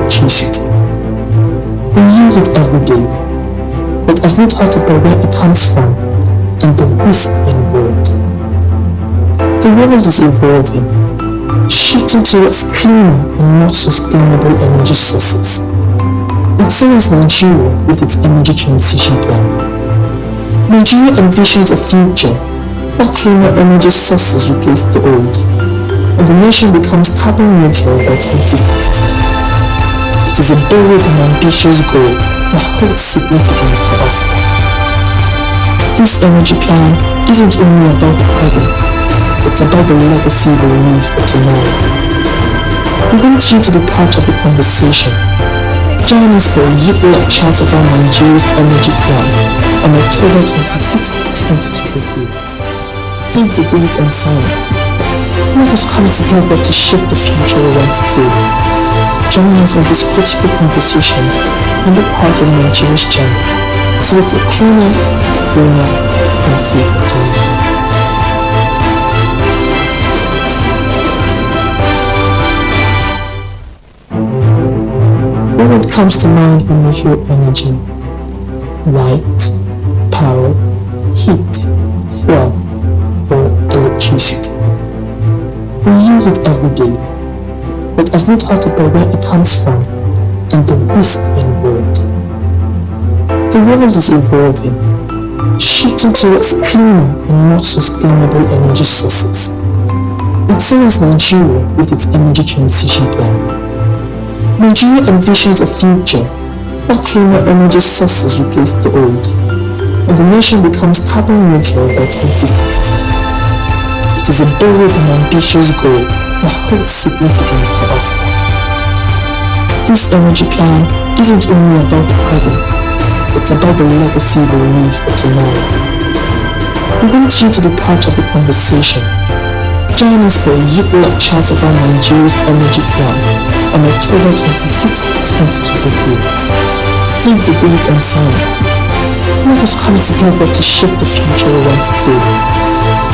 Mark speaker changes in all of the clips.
Speaker 1: electricity. We use it every day, but have we thought about where it comes from and the risk involved? The world is evolving, shifting towards cleaner and more sustainable energy sources. And so is Nigeria with its energy transition plan. Nigeria envisions a future where cleaner energy sources replace the old, and the nation becomes carbon neutral by 2060. It is a bold and ambitious goal that holds significance for us. This energy plan isn't only about the present, it's about the legacy we leave for tomorrow. We want you to be part of the conversation. Join us for a youth-led chat about Nigeria's energy plan on October 26, 2023. Save the date and sign up. Let us come together to shape the future we want to see. Join us in this critical conversation and be part of Nigeria's journey, so it's a cleaner, greener, and safer tomorrow. What comes to mind when you hear energy? Light, power, heat, fuel, or electricity. We use it every day, but have we thought about where it comes from and the risk involved? The world is evolving, shifting towards cleaner and more sustainable energy sources. And so is Nigeria with its energy transition plan. Nigeria envisions a future where cleaner energy sources replace the old, and the nation becomes carbon neutral by 2060. It is a bold and ambitious goal that holds significance for us. This energy plan isn't only about the present, it's about the legacy we leave for tomorrow. We want you to be part of the conversation. Join us for a youth-led chat about Nigeria's energy plan on October 26, 2023. Save the date and sign up. Let us come together to shape the future we want to see.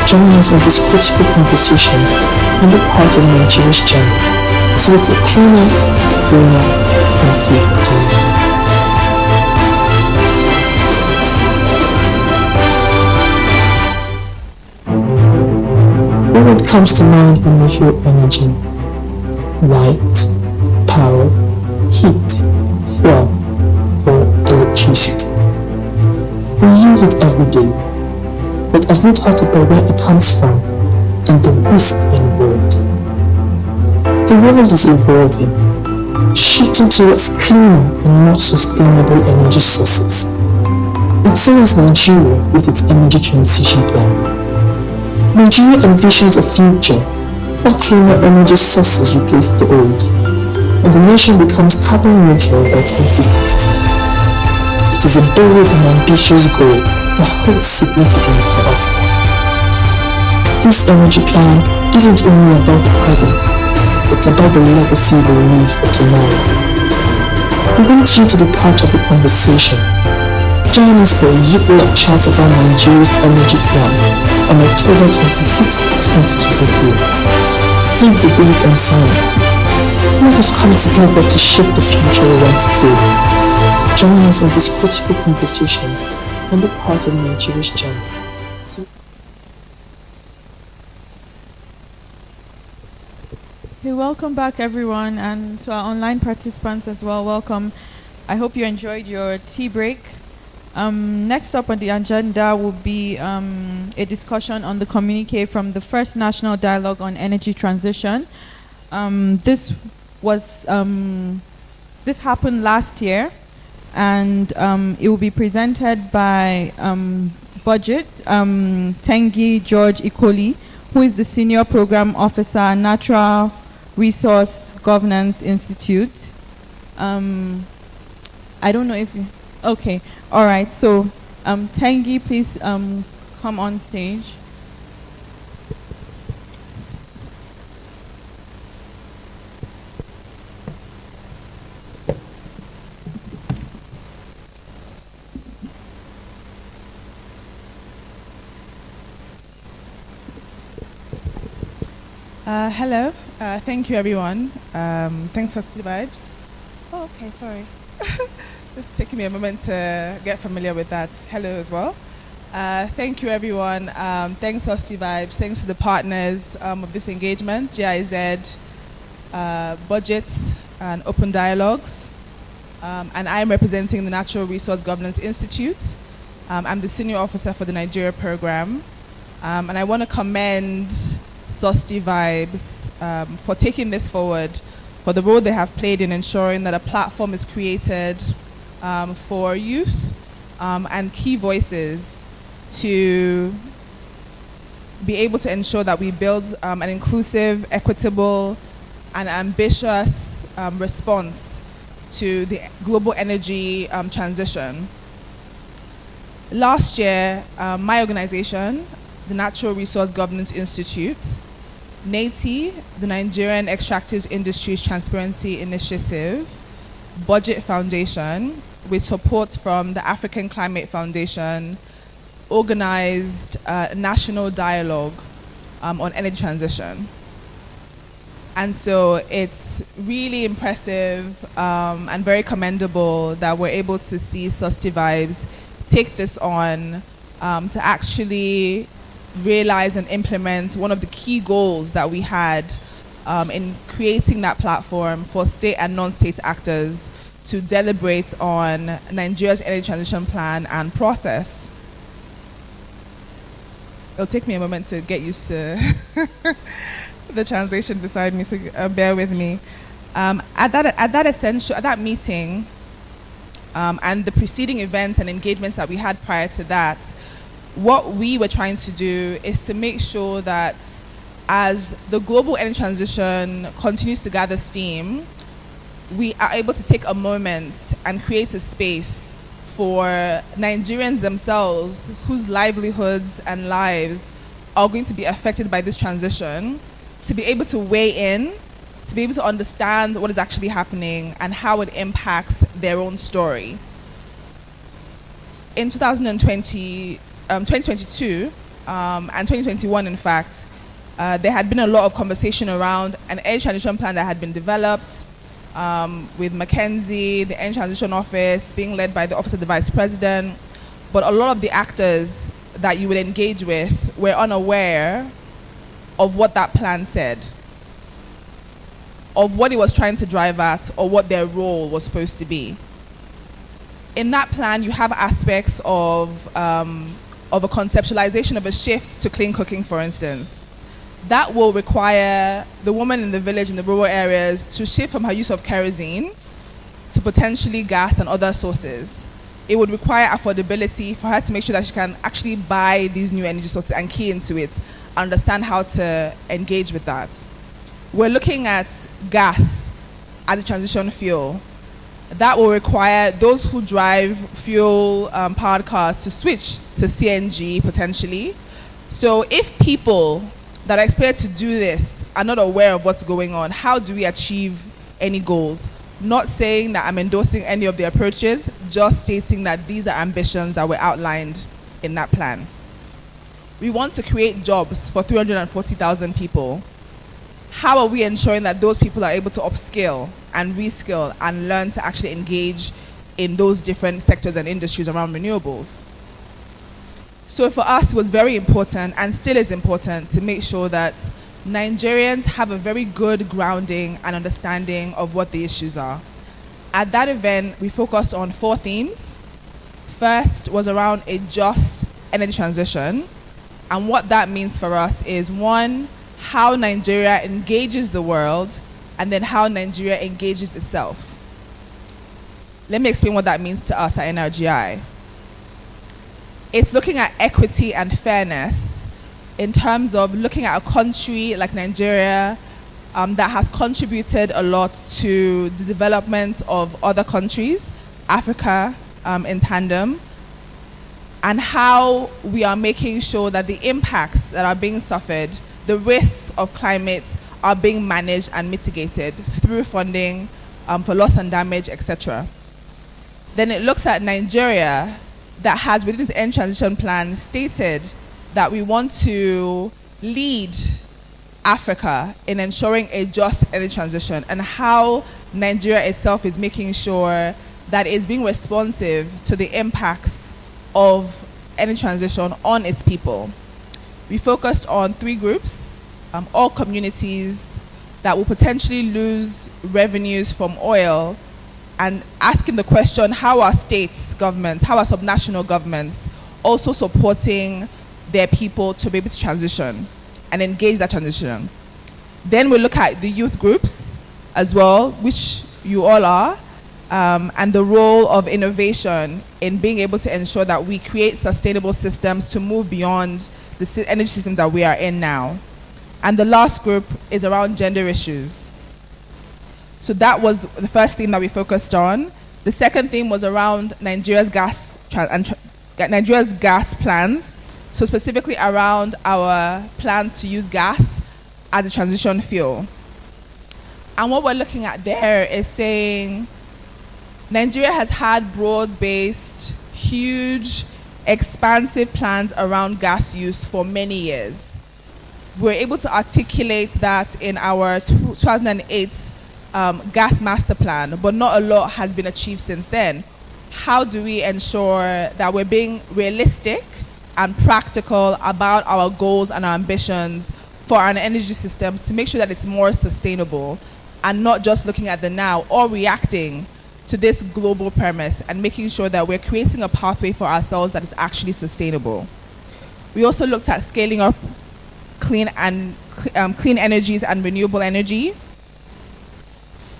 Speaker 1: Join us in this critical conversation and be part of Nigeria's journey, so it's a cleaner, greener, and safer tomorrow. What comes to mind when you hear energy? Light, power, heat, fuel, or electricity. We use it every day, but have we thought about where it comes from and the risk involved? The world is evolving, shifting towards cleaner and more sustainable energy sources. And so is Nigeria with its energy transition plan. Nigeria envisions a future where cleaner energy sources replace the old, and the nation becomes carbon neutral by 2060. It is a bold and ambitious goal that holds significance for us. This energy plan isn't only about the present, it's about the legacy we leave for tomorrow. We want you to be part of the conversation. Join us for a youth-led chat about Nigeria's energy plan on October 26, 2023. Save the date and sign up. Let us come together to shape the future we want to see. Join us in this critical conversation and be part of Nigeria's journey.
Speaker 2: Hey, welcome back everyone, and to our online participants as well, welcome. I hope you enjoyed your tea break. Next up on the agenda will be a discussion on the communique from the first National Dialogue on Energy Transition. This happened last year, and it will be presented by Budgit, Tengi George-Ikoli, who is the Senior Program Officer, Natural Resource Governance Institute. I don't know if you... Okay, all right. So, Tengi, please come on stage.
Speaker 3: Hello, thank you everyone. Thanks for the vibes. Oh, okay, sorry. Just taking me a moment to get familiar with that. Hello as well. Thank you, everyone. Thanks, Hosty Vibes. Thanks to the partners of this engagement, GIZ, Budgit, and Open Dialogues. And I'm representing the Natural Resource Governance Institute. I'm the senior officer for the Nigeria program. And I want to commend Hosty Vibes for taking this forward, for the role they have played in ensuring that a platform is created for youth and key voices to be able to ensure that we build an inclusive, equitable, and ambitious response to the global energy transition. Last year, my organization, the Natural Resource Governance Institute, NATI, the Nigerian Extractive Industries Transparency Initiative, Budgit Foundation, with support from the African Climate Foundation, organized a national dialogue on energy transition. And so it's really impressive and very commendable that we're able to see Hosty Vibes take this on to actually realize and implement one of the key goals that we had in creating that platform for state and non-state actors to deliberate on Nigeria's energy transition plan and process. It'll take me a moment to get used to the translation beside me, so bear with me. At that meeting, and the preceding events and engagements that we had prior to that, what we were trying to do is to make sure that as the global energy transition continues to gather steam, we are able to take a moment and create a space for Nigerians themselves whose livelihoods and lives are going to be affected by this transition, to be able to weigh in, to be able to understand what is actually happening and how it impacts their own story. In 2022 and 2021, in fact, there had been a lot of conversation around an energy transition plan that had been developed with McKinsey, the Energy Transition Office, being led by the Office of the Vice President. But a lot of the actors that you would engage with were unaware of what that plan said, of what it was trying to drive at, or what their role was supposed to be. In that plan, you have aspects of a conceptualization of a shift to clean cooking, for instance. That will require the woman in the village, in the rural areas, to shift from her use of kerosene to potentially gas and other sources. It would require affordability for her to make sure that she can actually buy these new energy sources and key into it, understand how to engage with that. We're looking at gas as a transition fuel. That will require those who drive fuel-powered cars to switch to CNG, potentially. So if people that are expected to do this are not aware of what's going on, how do we achieve any goals? Not saying that I'm endorsing any of the approaches, just stating that these are ambitions that were outlined in that plan. We want to create jobs for 340,000 people. How are we ensuring that those people are able to upskill and reskill and learn to actually engage in those different sectors and industries around renewables? So for us, it was very important, and still is important, to make sure that Nigerians have a very good grounding and understanding of what the issues are. At that event, we focused on 4 themes. First was around a just energy transition. And what that means for us is, 1, how Nigeria engages the world, and then how Nigeria engages itself. Let me explain what that means to us at NRGI. It's looking at equity and fairness in terms of looking at a country like Nigeria that has contributed a lot to the development of other countries, Africa in tandem, and how we are making sure that the impacts that are being suffered, the risks of climate, are being managed and mitigated through funding for loss and damage, etc. Then it looks at Nigeria, that has, within this energy transition plan, stated that we want to lead Africa in ensuring a just energy transition, and how Nigeria itself is making sure that it's being responsive to the impacts of energy transition on its people. We focused on 3 groups, all communities that will potentially lose revenues from oil, and asking the question, how are states, governments, how are subnational governments also supporting their people to be able to transition and engage that transition. Then we look at the youth groups as well, which you all are, and the role of innovation in being able to ensure that we create sustainable systems to move beyond the energy system that we are in now. And the last group is around gender issues. So that was the first theme that we focused on. The second theme was around Nigeria's gas plans, so specifically around our plans to use gas as a transition fuel. And what we're looking at there is saying Nigeria has had broad-based, huge, expansive plans around gas use for many years. We're able to articulate that in our 2008 gas master plan, but not a lot has been achieved since then. How do we ensure that we're being realistic and practical about our goals and our ambitions for an energy system to make sure that it's more sustainable, and not just looking at the now or reacting to this global premise, and making sure that we're creating a pathway for ourselves that is actually sustainable. We also looked at scaling up clean energies and renewable energy,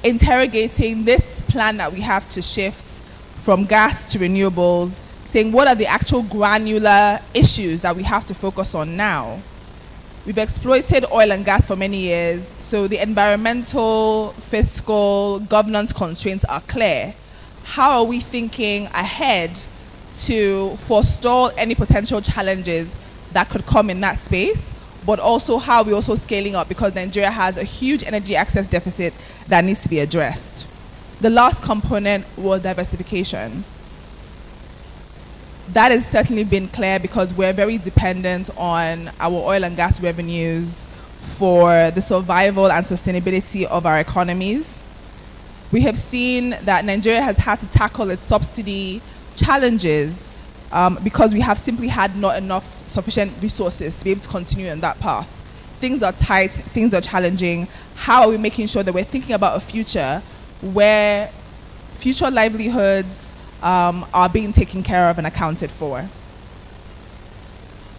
Speaker 3: interrogating this plan that we have to shift from gas to renewables, saying what are the actual granular issues that we have to focus on now. We've exploited oil and gas for many years, so the environmental, fiscal, governance constraints are clear. How are we thinking ahead to forestall any potential challenges that could come in that space, but also how we're also scaling up, because Nigeria has a huge energy access deficit that needs to be addressed. The last component was diversification. That has certainly been clear because we're very dependent on our oil and gas revenues for the survival and sustainability of our economies. We have seen that Nigeria has had to tackle its subsidy challenges because we have simply had not enough sufficient resources to be able to continue on that path. Things are tight, things are challenging. How are we making sure that we're thinking about a future where future livelihoods are being taken care of and accounted for?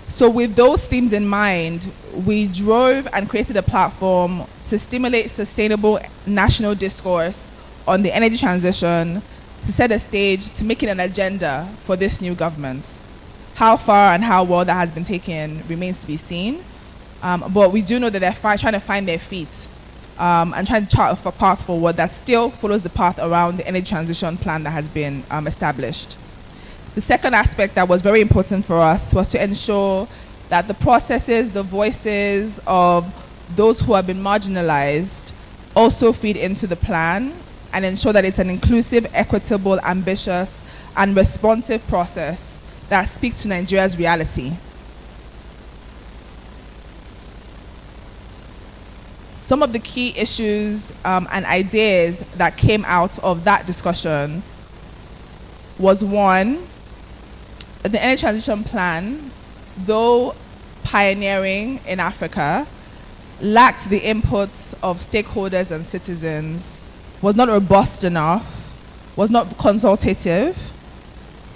Speaker 3: So with those themes in mind, we drove and created a platform to stimulate sustainable national discourse on the energy transition, to set a stage to make it an agenda for this new government. How far and how well that has been taken remains to be seen, but we do know that they're trying to find their feet and trying to chart a path forward that still follows the path around the energy transition plan that has been established. The second aspect that was very important for us was to ensure that the processes, the voices of those who have been marginalized also feed into the plan, and ensure that it's an inclusive, equitable, ambitious, and responsive process that speaks to Nigeria's reality. Some of the key issues and ideas that came out of that discussion was, one, the energy transition plan, though pioneering in Africa, lacked the inputs of stakeholders and citizens, was not robust enough, was not consultative,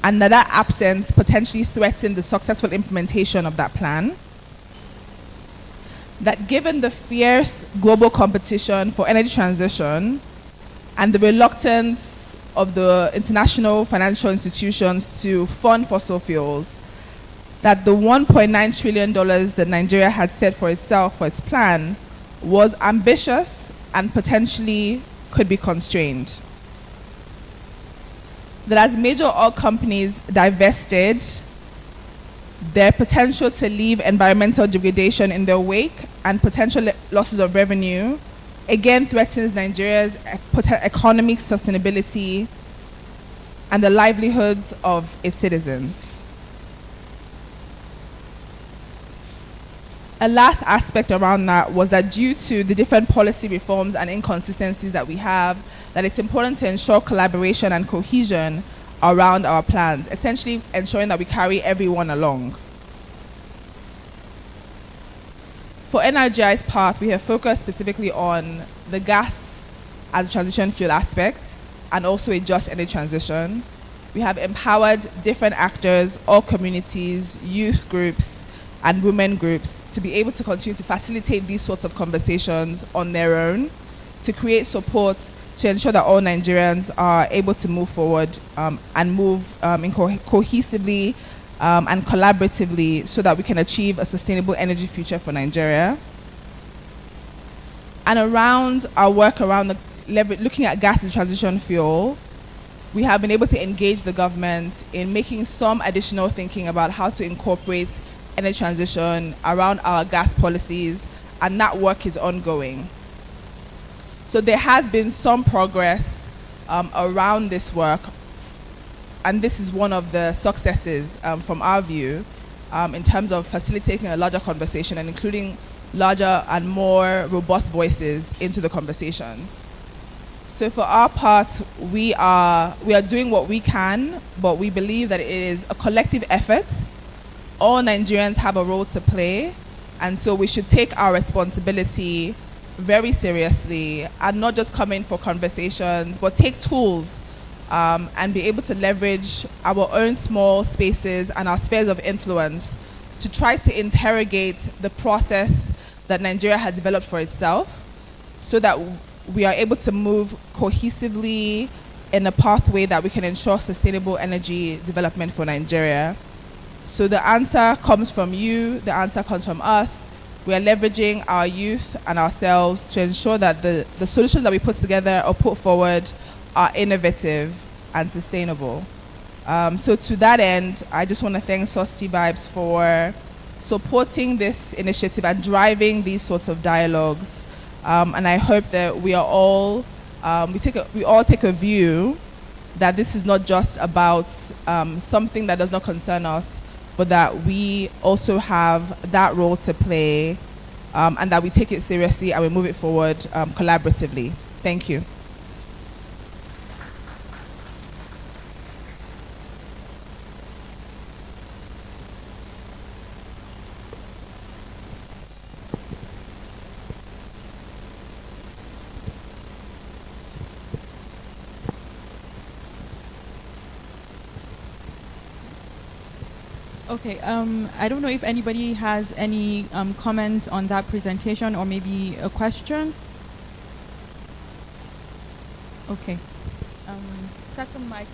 Speaker 3: and that absence potentially threatened the successful implementation of that plan. That given the fierce global competition for energy transition and the reluctance of the international financial institutions to fund fossil fuels, that the $1.9 trillion that Nigeria had set for itself for its plan was ambitious and potentially could be constrained. That as major oil companies divested, their potential to leave environmental degradation in their wake and potential losses of revenue again threatens Nigeria's economic sustainability and the livelihoods of its citizens. A last aspect around that was that due to the different policy reforms and inconsistencies that we have, that it's important to ensure collaboration and cohesion around our plans, essentially ensuring that we carry everyone along. For NRGI's part, we have focused specifically on the gas as a transition fuel aspect and also a just energy transition. We have empowered different actors, all communities, youth groups, and women groups to be able to continue to facilitate these sorts of conversations on their own, to create support to ensure that all Nigerians are able to move forward and move cohesively and collaboratively so that we can achieve a sustainable energy future for Nigeria. And around our work around looking at gas as a transition fuel, we have been able to engage the government in making some additional thinking about how to incorporate energy transition around our gas policies, and that work is ongoing. So there has been some progress around this work, and this is one of the successes from our view in terms of facilitating a larger conversation and including larger and more robust voices into the conversations. So for our part, we are doing what we can, but we believe that it is a collective effort. All Nigerians have a role to play, and so we should take our responsibility very seriously and not just come in for conversations, but take tools and be able to leverage our own small spaces and our spheres of influence to try to interrogate the process that Nigeria has developed for itself so that we are able to move cohesively in a pathway that we can ensure sustainable energy development for Nigeria. So the answer comes from you, the answer comes from us. We are leveraging our youth and ourselves to ensure that the solutions that we put together or put forward are innovative and sustainable. So to that end, I just want to thank Sauce Vibes for supporting this initiative and driving these sorts of dialogues. And I hope that we are all, we all take a view that this is not just about something that does not concern us, but that we also have that role to play and that we take it seriously and we move it forward collaboratively. Thank you.
Speaker 2: Okay, I don't know if anybody has any comments on that presentation or maybe a question. Okay. Second mic.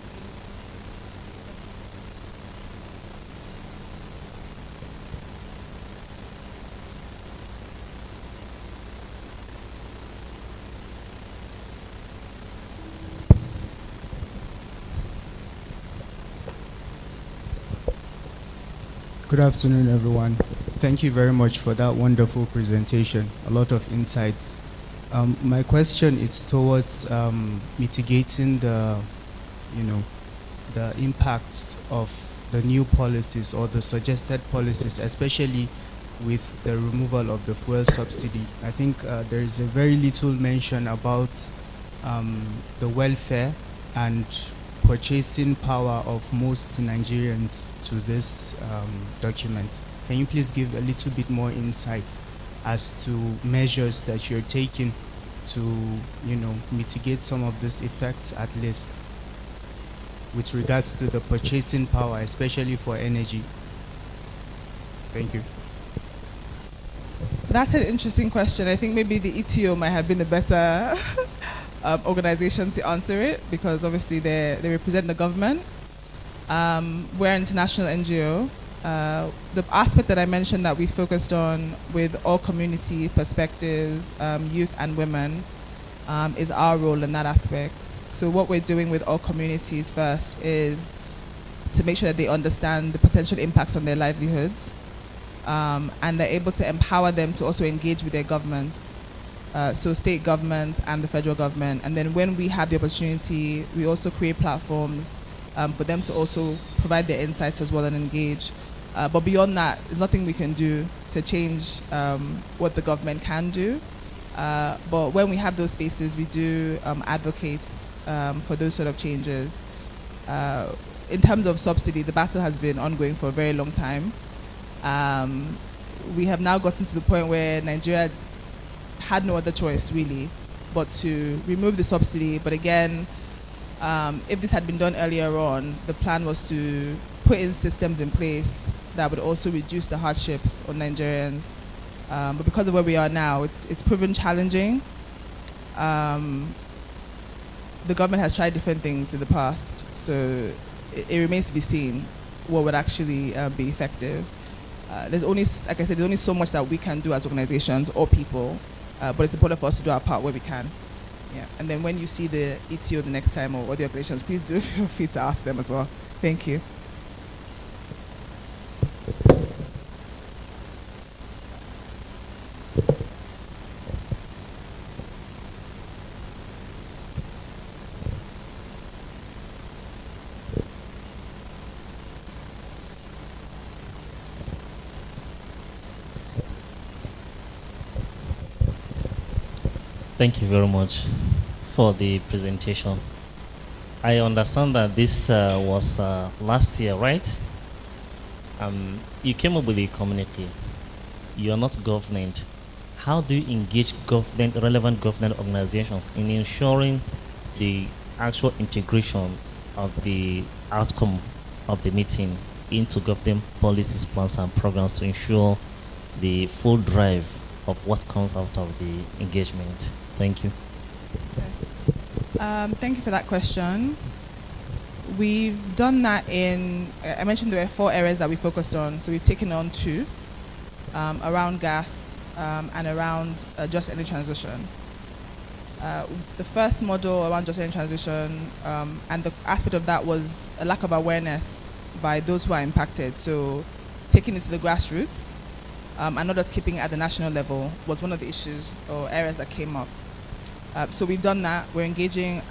Speaker 4: Good afternoon, everyone. Thank you very much for that wonderful presentation. A lot of insights. My question is towards mitigating the impacts of the new policies or the suggested policies, especially with the removal of the fuel subsidy. I think there is a very little mention about the welfare and purchasing power of most Nigerians to this document. Can you please give a little bit more insight as to measures that you're taking to, mitigate some of these effects, at least with regards to the purchasing power, especially for energy? Thank you.
Speaker 3: That's an interesting question. I think maybe the ETO might have been a better organization to answer it, because obviously they represent the government. We're an international NGO. The aspect that I mentioned that we focused on with all community perspectives, youth and women, is our role in that aspect. So what we're doing with all communities first is to make sure that they understand the potential impacts on their livelihoods, and they're able to empower them to also engage with their governments. So state government and the federal government. And then when we have the opportunity, we also create platforms for them to also provide their insights as well and engage. But beyond that, there's nothing we can do to change what the government can do. But when we have those spaces, we do advocate for those sort of changes. In terms of subsidy, the battle has been ongoing for a very long time. We have now gotten to the point where Nigeria had no other choice, really, but to remove the subsidy. But again, if this had been done earlier on, the plan was to put in systems in place that would also reduce the hardships on Nigerians. But because of where we are now, it's proven challenging. The government has tried different things in the past, so it remains to be seen what would actually be effective. There's only, like I said, there's only so much that we can do as organizations or people, but it's important for us to do our part where we can. Yeah. And then when you see the ETO the next time or the organizations, please do feel free to ask them as well. Thank you.
Speaker 5: Thank you very much for the presentation. I understand that this was last year, right? You came up with a community. You are not government. How do you engage relevant government organizations in ensuring the actual integration of the outcome of the meeting into government policies, plans, and programs to ensure the full drive of what comes out of the engagement? Thank you.
Speaker 3: Thank you for that question. We've done that I mentioned there were 4 areas that we focused on, so we've taken on 2, around gas and around just energy transition. The first model around just energy transition, and the aspect of that was a lack of awareness by those who are impacted. So taking it to the grassroots and not just keeping it at the national level was one of the issues or areas that came up. So we've done that. We're engaging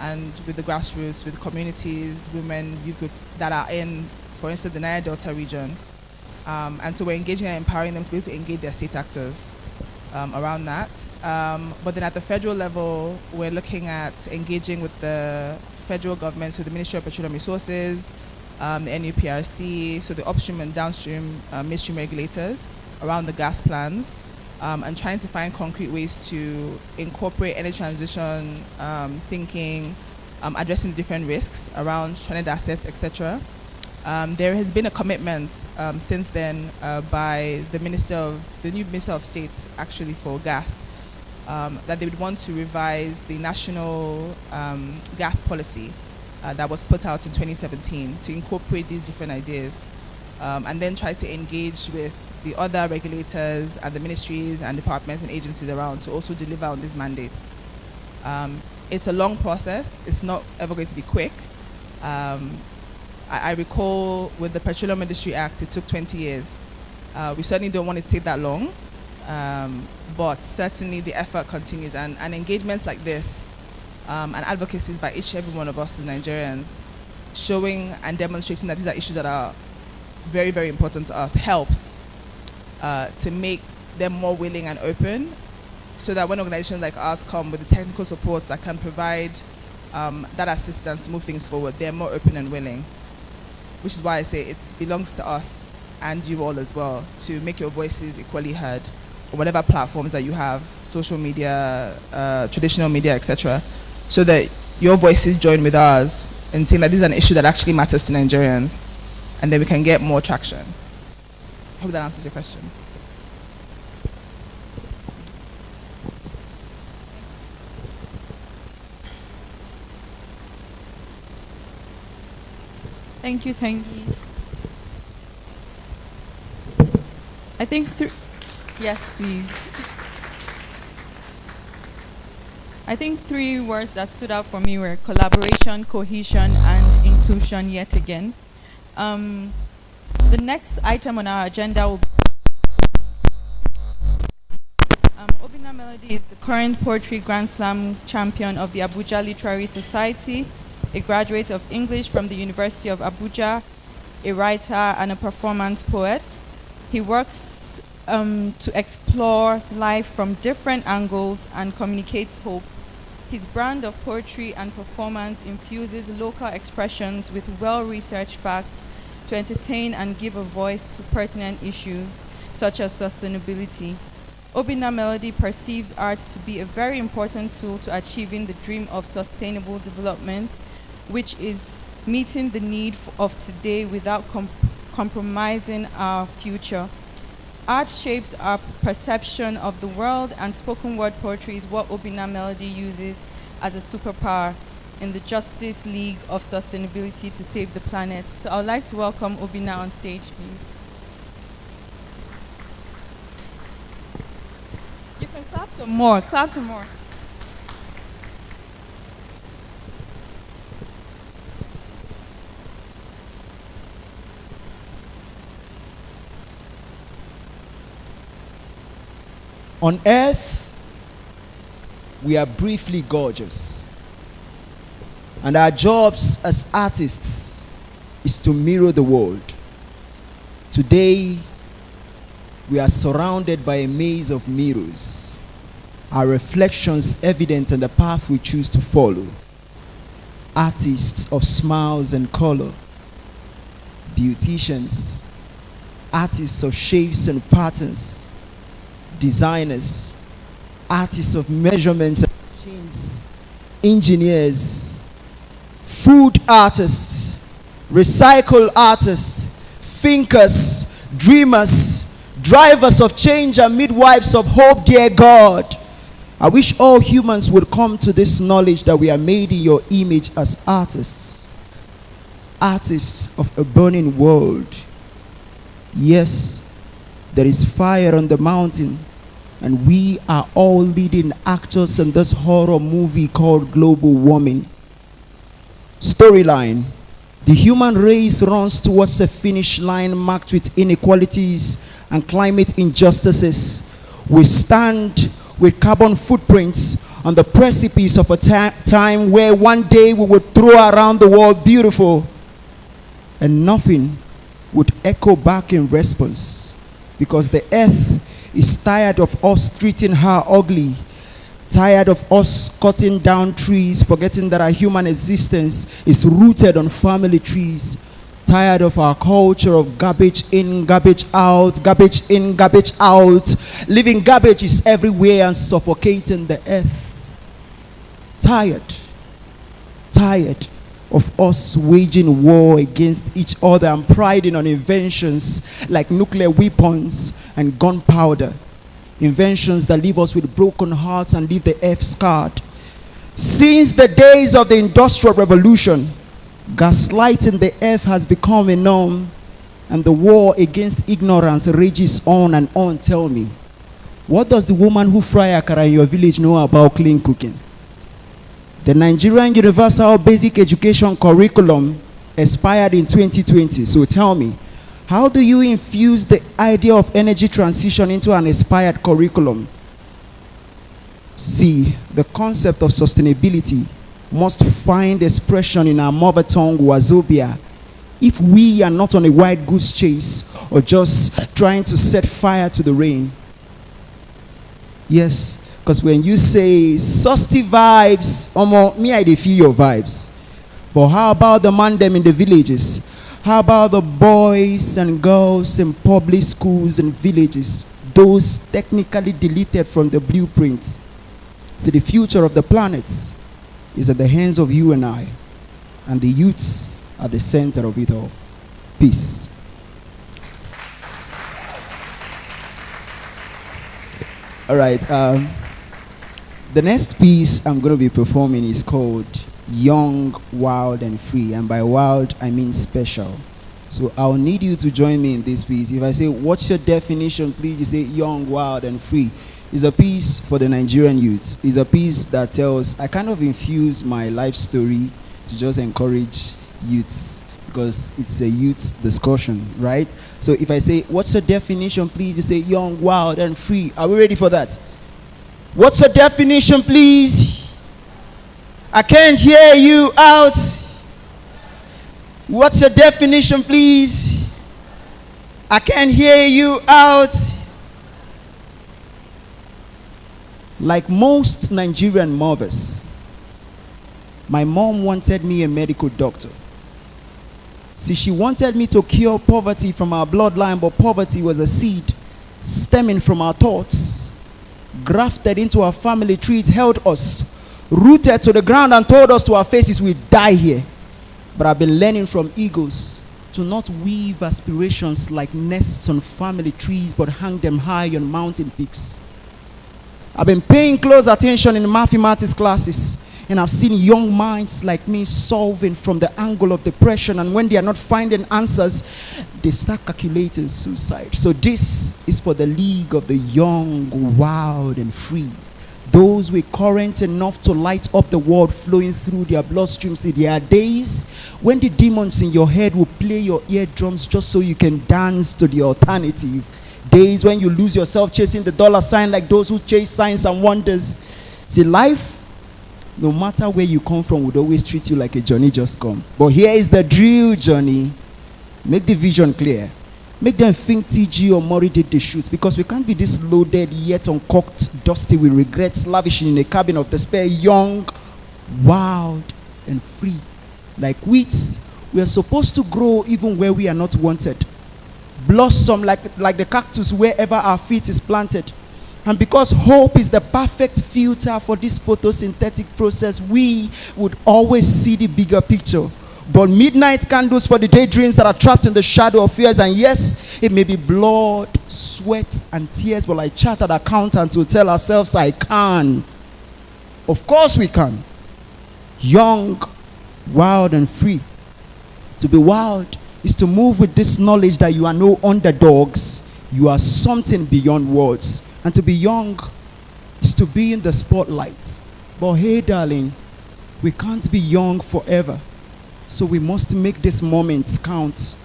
Speaker 3: with the grassroots, with communities, women, youth groups that are in, for instance, the Niger Delta region. And so we're engaging and empowering them to be able to engage their state actors around that. But then at the federal level, we're looking at engaging with the federal government, so the Ministry of Petroleum Resources, the NUPRC, so the upstream and downstream midstream regulators around the gas plans. And trying to find concrete ways to incorporate energy transition thinking, addressing the different risks around stranded assets, etc. There has been a commitment since then by the new Minister of State, actually, for gas, that they would want to revise the national gas policy that was put out in 2017 to incorporate these different ideas, and then try to engage with the other regulators and the ministries and departments and agencies around to also deliver on these mandates. It's a long process. It's not ever going to be quick. I recall with the Petroleum Industry Act, it took 20 years. We certainly don't want it to take that long, but certainly the effort continues. And engagements like this and advocacies by each and every one of us as Nigerians, showing and demonstrating that these are issues that are very, very important to us, helps to make them more willing and open, so that when organizations like ours come with the technical support that can provide that assistance to move things forward, they're more open and willing. Which is why I say it belongs to us and you all as well to make your voices equally heard on whatever platforms that you have, social media, traditional media, etc., so that your voices join with ours in saying that this is an issue that actually matters to Nigerians, and then we can get more traction. I hope that answers your question.
Speaker 2: Thank you, Tengi. I think yes, please. I think 3 words that stood out for me were collaboration, cohesion, and inclusion yet again. The next item on our agenda will be Obinna Melody is the current Poetry Grand Slam champion of the Abuja Literary Society, a graduate of English from the University of Abuja, a writer, and a performance poet. He works to explore life from different angles and communicates hope. His brand of poetry and performance infuses local expressions with well-researched facts to entertain and give a voice to pertinent issues such as sustainability. Obinna Melody perceives art to be a very important tool to achieving the dream of sustainable development, which is meeting the need of today without compromising our future. Art shapes our perception of the world, and spoken word poetry is what Obinna Melody uses as a superpower in the Justice League of Sustainability to save the planet. So I would like to welcome Obinna on stage, please. You can clap some more. Clap some more.
Speaker 6: On earth, we are briefly gorgeous. And our jobs as artists is to mirror the world. Today, we are surrounded by a maze of mirrors, our reflections evident in the path we choose to follow. Artists of smiles and color, beauticians, artists of shapes and patterns, designers, artists of measurements and machines, engineers, food artists, recycle artists, thinkers, dreamers, drivers of change and midwives of hope, dear God. I wish all humans would come to this knowledge that we are made in your image as artists. Artists of a burning world. Yes, there is fire on the mountain, and we are all leading actors in this horror movie called Global Warming. Storyline: the human race runs towards a finish line marked with inequalities and climate injustices. We stand with carbon footprints on the precipice of a time where one day we would throw around the world beautiful, and nothing would echo back in response, because the earth is tired of us treating her ugly, tired of us cutting down trees, forgetting that our human existence is rooted on family trees, tired of our culture of garbage in, garbage out, garbage in, garbage out, leaving garbages everywhere and suffocating the earth. Tired of us waging war against each other and priding on inventions like nuclear weapons and gunpowder. Inventions that leave us with broken hearts and leave the earth scarred. Since the days of the Industrial Revolution, gaslighting the earth has become a norm, and the war against ignorance rages on and on. Tell me, what does the woman who fry akara in your village know about clean cooking? The Nigerian Universal Basic Education Curriculum expired in 2020. So tell me, how do you infuse the idea of energy transition into an expired curriculum? See, the concept of sustainability must find expression in our mother tongue, Wazobia, if we are not on a wild goose chase or just trying to set fire to the rain. Yes, because when you say susty vibes, me I dey feel your vibes. But how about the man them in the villages? How about the boys and girls in public schools and villages? Those technically deleted from the blueprint. So the future of the planet is at the hands of you and I, and the youths are the center of it all. Peace. All right. The next piece I'm going to be performing is called Young, Wild, and Free. And by wild, I mean special. So I'll need you to join me in this piece. If I say, what's your definition, please, you say young, wild, and free. It's a piece for the Nigerian youth. It's a piece that tells, I kind of infuse my life story to just encourage youths, because it's a youth discussion, right? So if I say, what's your definition, please, you say young, wild, and free. Are we ready for that? What's your definition, please? I can't hear you out. What's your definition, please? I can't hear you out. Like most Nigerian mothers, my mom wanted me a medical doctor. See, she wanted me to cure poverty from our bloodline, but poverty was a seed stemming from our thoughts, grafted into our family tree. It held us, rooted to the ground, and told us to our faces, we die here. But I've been learning from egos to not weave aspirations like nests on family trees, but hang them high on mountain peaks. I've been paying close attention in mathematics classes, and I've seen young minds like me solving from the angle of depression, and when they are not finding answers, they start calculating suicide. So this is for the league of the young, wild, and free. Those with current enough to light up the world flowing through their bloodstreams. See, there are days when the demons in your head will play your eardrums just so you can dance to the alternative. Days when you lose yourself chasing the dollar sign like those who chase signs and wonders. See, life, no matter where you come from, would always treat you like a Johnny just come. But here is the drill, Johnny. Make the vision clear. Make them think TG or Mori did the shoot, because we can't be this loaded yet uncocked, dusty with regrets, lavishing in a cabin of despair, young, wild, and free. Like weeds, we are supposed to grow even where we are not wanted. Blossom like the cactus wherever our feet is planted. And because hope is the perfect filter for this photosynthetic process, we would always see the bigger picture. But midnight candles for the daydreams that are trapped in the shadow of fears. And yes, it may be blood, sweat, and tears, but like chartered accountants will tell ourselves, I can. Of course we can. Young, wild, and free. To be wild is to move with this knowledge that you are no underdogs. You are something beyond words. And to be young is to be in the spotlight. But hey, darling, we can't be young forever. So we must make these moments count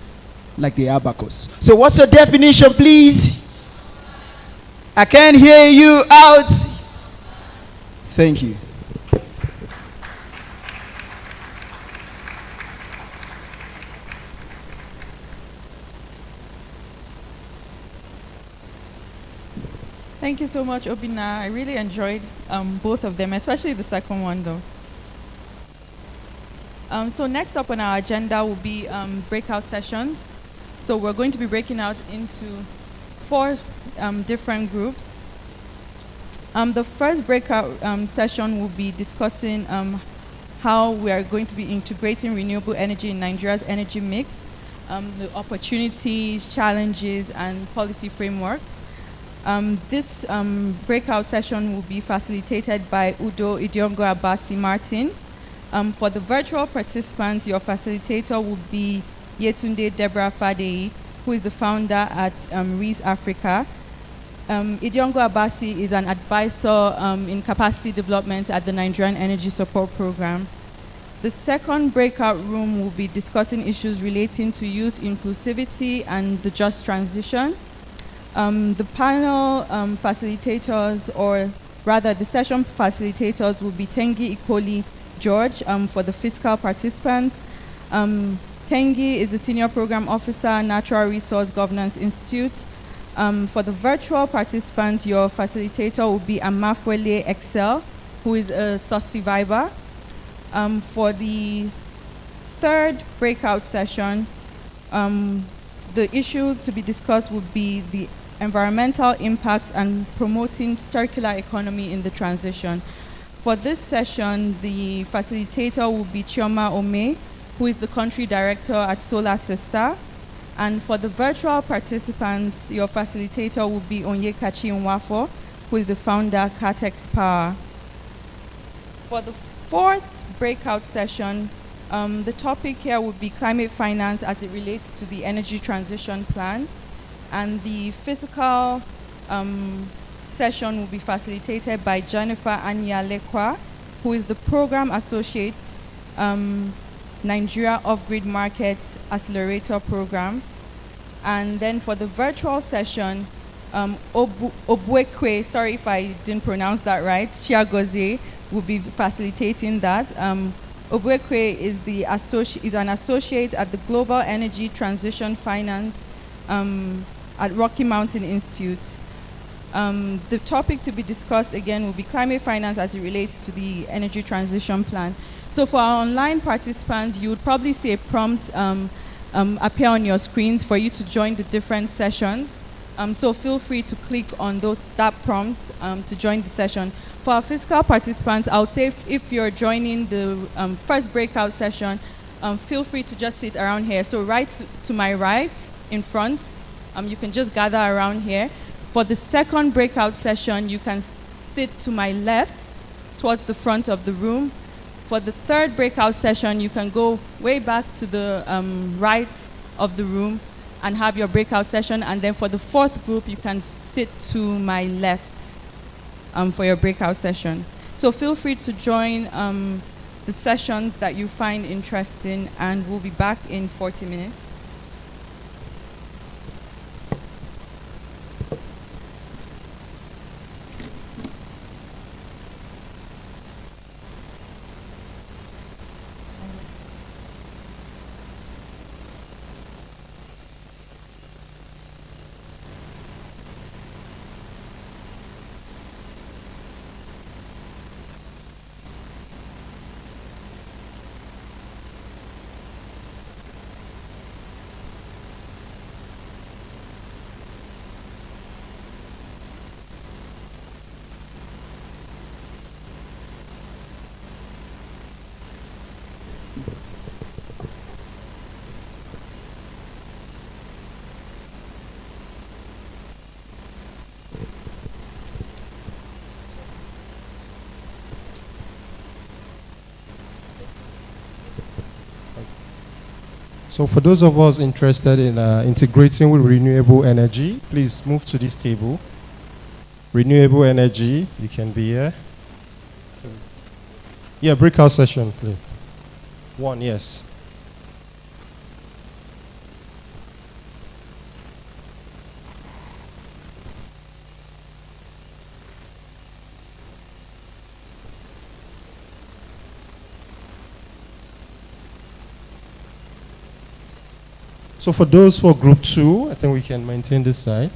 Speaker 6: like the abacus. So what's your definition, please? I can't hear you out. Thank you.
Speaker 2: Thank you so much, Obinna. I really enjoyed both of them, especially the second one, though. So next up on our agenda will be breakout sessions. So we're going to be breaking out into 4 different groups. The first breakout session will be discussing how we are going to be integrating renewable energy in Nigeria's energy mix, the opportunities, challenges, and policy frameworks. This breakout session will be facilitated by Udo Idiongo Abasi Martin. For the virtual participants, your facilitator will be Yetunde Deborah Fadei, who is the founder at RIS Africa. Idiongo Abasi is an advisor in capacity development at the Nigerian Energy Support Program. The second breakout room will be discussing issues relating to youth inclusivity and the just transition. The panel facilitators, or rather the session facilitators, will be Tengi George-Ikoli for the fiscal participants. Tengi is the Senior Program Officer, Natural Resource Governance Institute. For the virtual participants, your facilitator will be Amafwele Excel, who is a Sustiviber. For the third breakout session, the issues to be discussed would be the environmental impacts and promoting circular economy in the transition. For this session, the facilitator will be Chioma Ome, who is the country director at Solar Sister. And for the virtual participants, your facilitator will be Onyekachi Nwafo, who is the founder Catex Power. For the fourth breakout session, the topic here would be climate finance as it relates to the energy transition plan. And the physical session will be facilitated by Jennifer Anya-Lekwa, who is the Program Associate, Nigeria Off-Grid Markets Accelerator Program. And then for the virtual session, Obwekwe, sorry if I didn't pronounce that right, Chiagoze will be facilitating that, Obwekwe is an associate at the Global Energy Transition Finance at Rocky Mountain Institute. The topic to be discussed again will be climate finance as it relates to the energy transition plan. So for our online participants, you would probably see a prompt appear on your screens for you to join the different sessions. So feel free to click on that prompt to join the session. For our physical participants, I would say if you're joining the first breakout session, feel free to just sit around here. So right to my right, in front, you can just gather around here. For the second breakout session, you can sit to my left, towards the front of the room. For the third breakout session, you can go way back to the right of the room and have your breakout session. And then for the fourth group, you can sit to my left for your breakout session. So feel free to join the sessions that you find interesting, and we'll be back in 40 minutes.
Speaker 7: So for those of us interested in integrating with renewable energy, please move to this table. Renewable energy, you can be here. Yeah, breakout session, please. One, yes. So for those for group 2, I think we can maintain this side.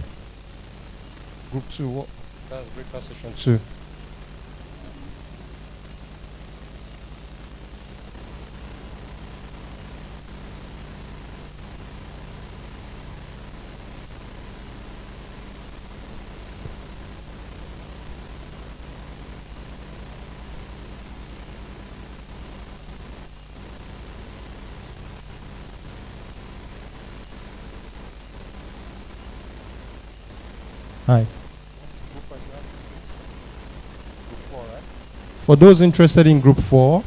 Speaker 7: Group 2, that's breakout session 2. Hi. For those interested in group 4,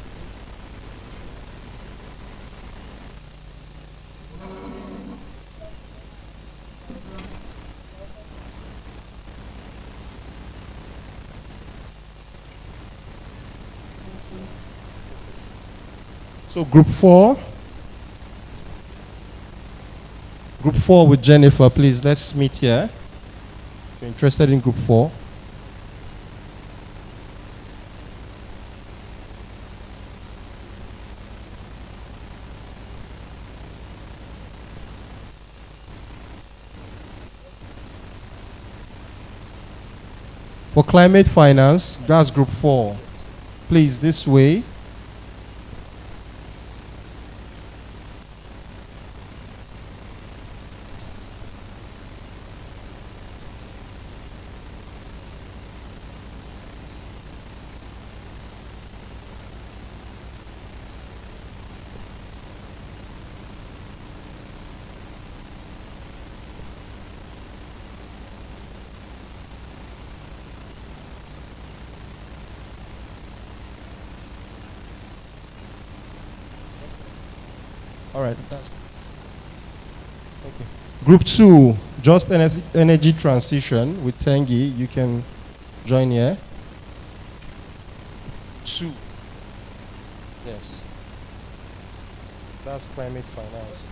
Speaker 7: so group 4 with Jennifer, please, let's meet here. If you're interested in group 4. For climate finance, that's group 4. Please, this way. All right. Okay. Group 2, just energy transition with Tengi. You can join here. 2. Yes. That's climate finance.